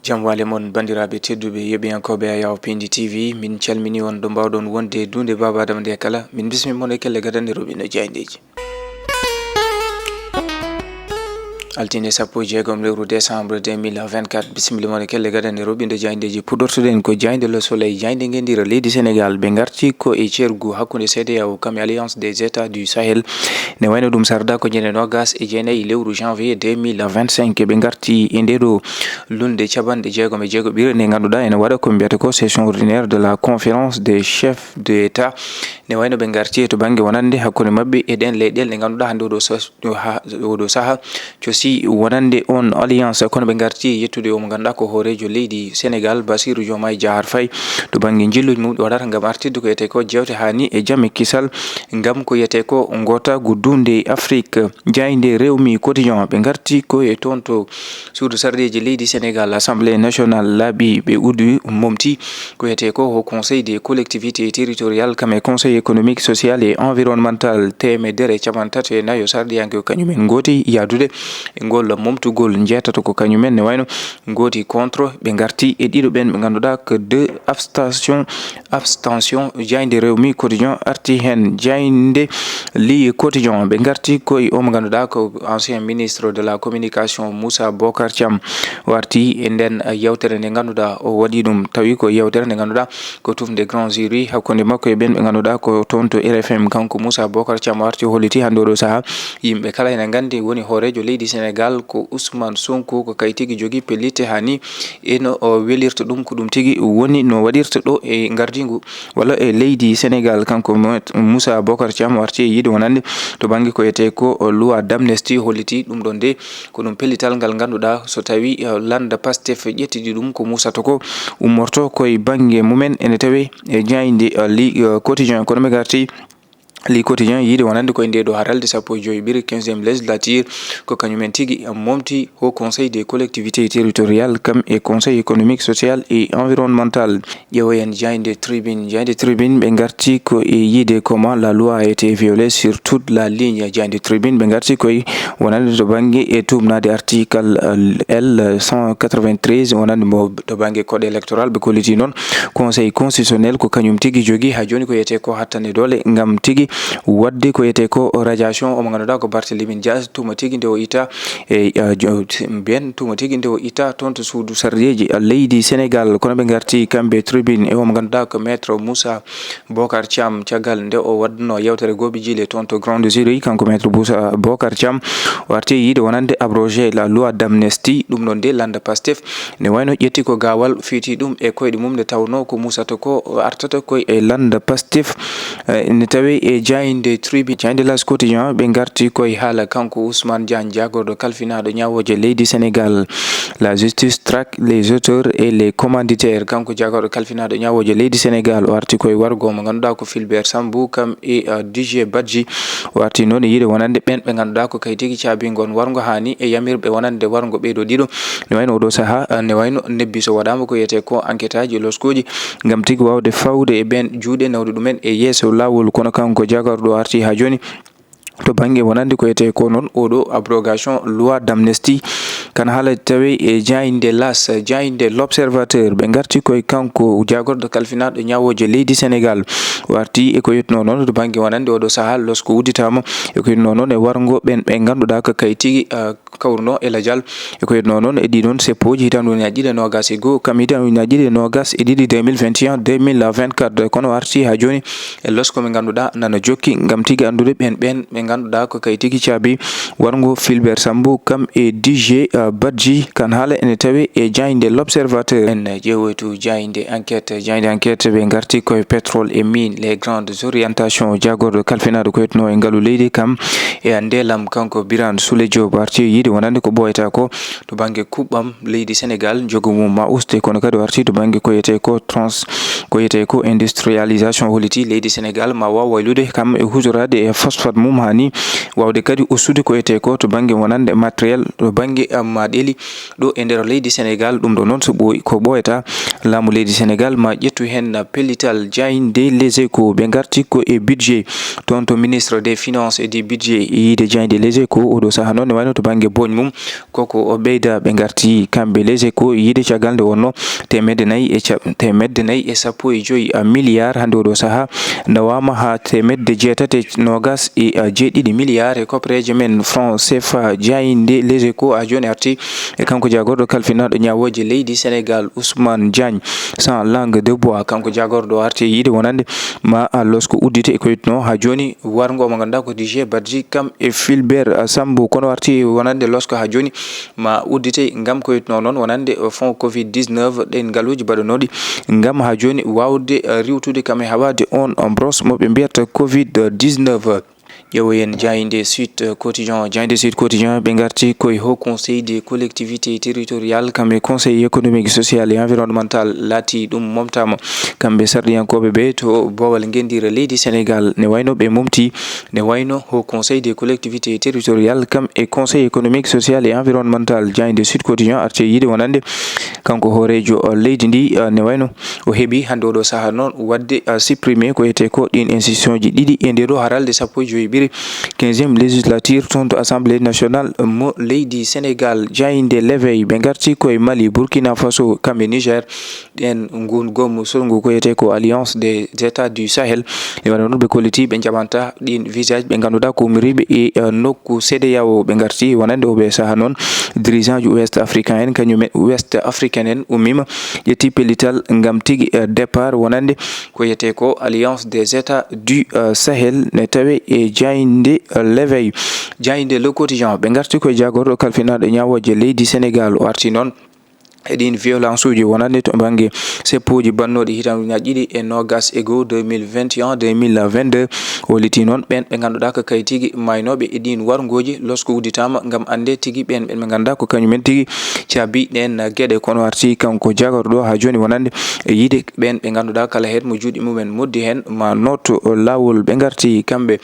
Jamwale mon bandiraɓe tedduɓe yeɓiyankoɓe a yaw pindi tv min calmini on ɗo mbawɗon wonde dunde baba adama nde kala min bismi mon e kelle gadande roɓino jayndeji altine sappo jeegom lewru décembre 2024 bisimilla mon e kelle gadande roɓindo jayndeji puɗortoɗen ko jaynde le soleil jaynde gendira leydi sénégal ɓe garti ko e ceergu hakkude CEDEAO kam alliance des états du sahel ne wayno ɗum sarda ko ñande nogas e jeenayyi lewru janvier 2025 ɓe garti e ndeɗo lunde caɓanɗe jeegom e jeegoɓire nde ganduɗa ene waɗa ko mbiyata ko session ordinaire de la conférence des chefs de état ne wayno ɓe garti to banggue wonande hakkude mabɓe e ɗen leyɗele ɗe ganduɗa hande oɗo saaha cosi wonande on alliance kono ɓe garti yettude omo ganduɗa ko hoorejo leydi sénégal Bassirou Diomaye Diakhar Faye to banggue jilluji mum ɗi waɗata gam artirde ko yiyete ko jewte hani e jamme kisal gam ko yiyete ko gotagu dunde Afrique jaynde rewmi quotidien ɓe garti ko e toon to suudu sardeji leydi sénégal assemblée nationale laaɓi ɓe uddi momti ko yiyete ko au conseil des collectivités territoriales kam e conseil économique social et environnemental temedere caɓantato e nayo sarɗiyanke kañumen goti yadude ngol momtugol jeetato ko kañumen ne wayno goti contre ɓe garti e ɗiɗo ɓen ɓe ganduɗa que deux abstention jaynde rewmi quotidien arti hen jaynde li quotidien ɓe garti koye omo ganduɗa ko ancien ministre de la communication Moussa Bocar Thiam warti e nden yewtere nde ganduɗa o waɗi ɗum tawi ko yewtere nde ganduɗa ko tufde grand jury hakkude makko e ɓen ɓe ganduɗa ko toon to RFM kanko Moussa Bocar Thiam warti holliti hande oɗo saaha yimɓe kala ene gandi woni hoorejo leydi sénégal ko Ousmane Sonko ko kay tigi jogui pellite hani eno o welirta ɗum ko ɗum tigi woni no waɗirta ɗo e gardigu walla e leydi sénégal kanko Moussa Bocar Thiam warti e yiide wonande to banggue ko yete ko loi d'amnesty holliti ɗum ɗon de ko ɗum pellital ngal ganduɗa so tawi landa Pastef ƴettidi ɗum ko musata ko ummorto koye banggue mumen ene tawe e jayde li quotidien kono ɓe garti li quotidien yiide wonande koye nde ɗo haralde sappo e joyi ɓiri 15e législature ko kañumen tigui momti au conseil des collectivités territoriales kam e conseil économique social et environnemental ƴeewoyen jayde tribune ɓe garti ko e yiide comment la loi a été violée sur toute la ligne jayde tribune ɓe garti koye wonande to banggue e tumnade article L 193 wonande mo to banggue code électoral ɓe kolliti noon conseil constitutionnel ko kañum tigui jogui ha joni ko yiyete ko hattane dole gam tigui wadde ko yiyete ko radiation omo ganduɗa ko Barthélémy Dias tuma tigui nde o ita e mbiyen tuma tigui nde o ita toon to suudu sardeji leydi sénégal kono ɓe garti kamɓe tribune e omo ganduɗa ko maître Moussa Bocar Thiam caggal nde o wadduno yewtere goɓi jile toon to grande jury kanko maître Moussa Bocar Thiam warti yiide wonande abrogé la loi d'amnesty ɗum ɗon de landa Pastef ne wayno ƴetti ko gawal fiiti ɗum e koyɗe mum nde tawno ko musata ko artata koye e landa Pastef ne tawi e jayde tribune jayde las quotidien ɓe garti koye haala kanko Ousmane Diagne jagorɗo kalfinaɗo ñawoje leydi sénégal la justice traque les auteurs et les commanditaires kanko jagorɗo kalfinaɗo ñawoje leydi sénégal o arti koye wargo mo ganduɗa ko Fulbert Sambou kam e DJ Badji o arti noon e yiide wonande ɓen ɓe ganduɗa ko kay tigui caabigon wargo hani e yamirɓe wonande wargo ɓeɗo ɗiɗo ne wayno oɗo saaha ne wayno nebbi so waɗama ko yiyete ko enquête aji loskoji gam tigui wawde fawde e ɓen juuɗe nawde ɗumen e yeeso lawol kono kanko jagorɗo arti ha joni to banggue wonande ko yiyete ko noon oɗo abrogation loi d'amnesty kana haala tawi e jayde las jayde l'observateur ɓe garti koye kanko jagorɗo kalfinaɗo ñawoje leydi sénégal warti e ko yetno noon to banggue wonande oɗo saaha losko udditama e ko yetno noon e wargo ɓen ɓe ganduɗa ko kay tigui kawruno ela dial e ko yetno noon e ɗiɗon seppoji hitande ujunaje ɗiɗi e nogas e goho kam hitande ujunaje ɗiɗi e nogas e ɗiɗi 2021 2024 kono arti ha joni e losko ɓe ganduɗa nana jokki gam tigui andude ɓen ɓe ganduɗa ko kay tigui caabi wargo Fulbert Sambou kam e DJ Badji kan haala ene tawi e jayde l'observateur en ƴeewoytu jayde enquête ɓe garti koye pétrole et mine les grandes orientations jagorɗo kalfinaɗo ko yetno e ngaalu leydi kam e ndelam kanko Birane Souleye Diop arti yiide wonande ko ɓoyata ko to banggue kuɓɓam leydi sénégal jogo mum ma uste kono kadi o arti to banggue ko yiyete ko industrialisation holliti leydi sénégal ma waw waylude kam e hutorade e phosphate mum hani ni wawde kadi ustude ko ete ko to bangi wonande matériel to bangi maɗeli ɗo e nder leydi Sénégal. ɗum ɗo noon so ɓooyi ko ɓooyata laamu leydi Sénégal ma ƴettu hen pellital Diaynde Les Échos ɓe garti ko e budget toon to ministre des finances et du budget yiide Diaynde Les Échos oɗo saaha noon ne wayno to bangue boñ mum koko o ɓeyda ɓe garti kamɓe Les Échos yiide caggal nde wonno temedde 415 milliards hande oɗo saaha nawama ha temedde 827 milliards e koppereje men franc CFA. Diaynde Les Échos a joni arti e kanko jagorɗo kalfinaɗo ñawoje leydi Sénégal Ousmane Diagne sans langue de bois. kanko jagorɗo arti yiide wonande ma losko uddite e koyitno ha joni wargo mo ganduɗa ko DG Badji kam e Fulbert Sambou kono arti wonande losko ha joni ma uddite ngam koyitno noon wonande fond Covid 19 ɗen ngaluji baɗanoɗi ngam ha joni wawde riwtude kam e hawade on brosse moɓe mbiyata Covid 19. ƴeewoyen Diaynde Sud Quotidien. Diaynde Sud Quotidien ɓe garti koye Haut Conseil des collectivités territoriales kamɓe conseil économique social et environnemental laati ɗum momtama kamɓe sarɗiyankoɓe ɓe to bowal gendira leydi Sénégal ne wayno ɓe momti ne wayno Haut Conseil des collectivités territoriales kam e conseil économique social et environnemental. Diaynde Sud Quotidien arti yiide wonande kanko hoorejo leydi ndi ne wayno o heeɓi hande oɗo saaha noon wadde supprimé ko ete ko ɗin institution ji ɗiɗi e nder haralde 15e législature toon to assemblée nationale mo leydi Sénégal. Diaynde L'éveil ɓe garti koye Mali Burkina Faso kamɓe Niger ɗen gom solngu ko yete ko alliance des états du Sahel e waɗa noon ɓe kolliti ɓe jaɓanta ɗin visage ɓe ganduɗa ko umiriɓe e nokku CEDEAO. ɓe garti wonande oɓe saaha noon dirigeant ju Ouest africain en kañumen Ouest africain en ummima ƴetti pellital ngam tigui départ wonande ko yete ko alliance des états du Sahel ne tawe e Diaynde L'éveil. Diaynde Le Quotidien ɓe garti koye jagorɗo kalfinaɗo ñawoje leydi Sénégal o arti noon eɗin violence uji wonande to bangue seppuji bannoɗi hitanuji 2021 2022 o liti noon ɓen ɓe ganduɗa ko kay tigui maynoɓe e ɗin wargoji losko udditama ngam ande tigui ɓen ɓe ganduɗa ko kañumen tigui caabi ɗen gueɗe kono arti kanko jagorɗo ha joni wonande e yiide ɓen ɓe ganduɗa kala hen mo juuɗe mumen moddi hen ma noto lawol. ɓe garti kamɓe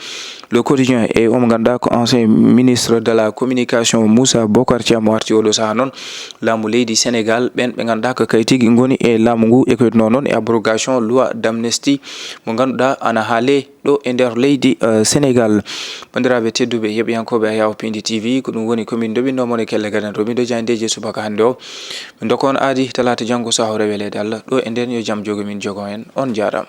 Le Quotidien e omo ganduɗa ko ancien ministre de la communication Moussa Bocar Thiam o arti oɗo saaha noon laamu leydi Sénégal ɓen ɓe ganduɗa ko kay tigui goni e laamu ngu e koyitno noon e abrogation loi d'amnistie mo ganduɗa ana haale ɗo e nder leydi Sénégal. bandiraɓe tedduɓe heɓiyankoɓe Ayaw Pindi TV ko ɗum woni komin doɓinnomon e kelle gadan to min do jandeje subaka hande o min dokon aadi talata janggo saho rewelede Allah ɗo e nden yo jaam jogo min jogo en on jaram.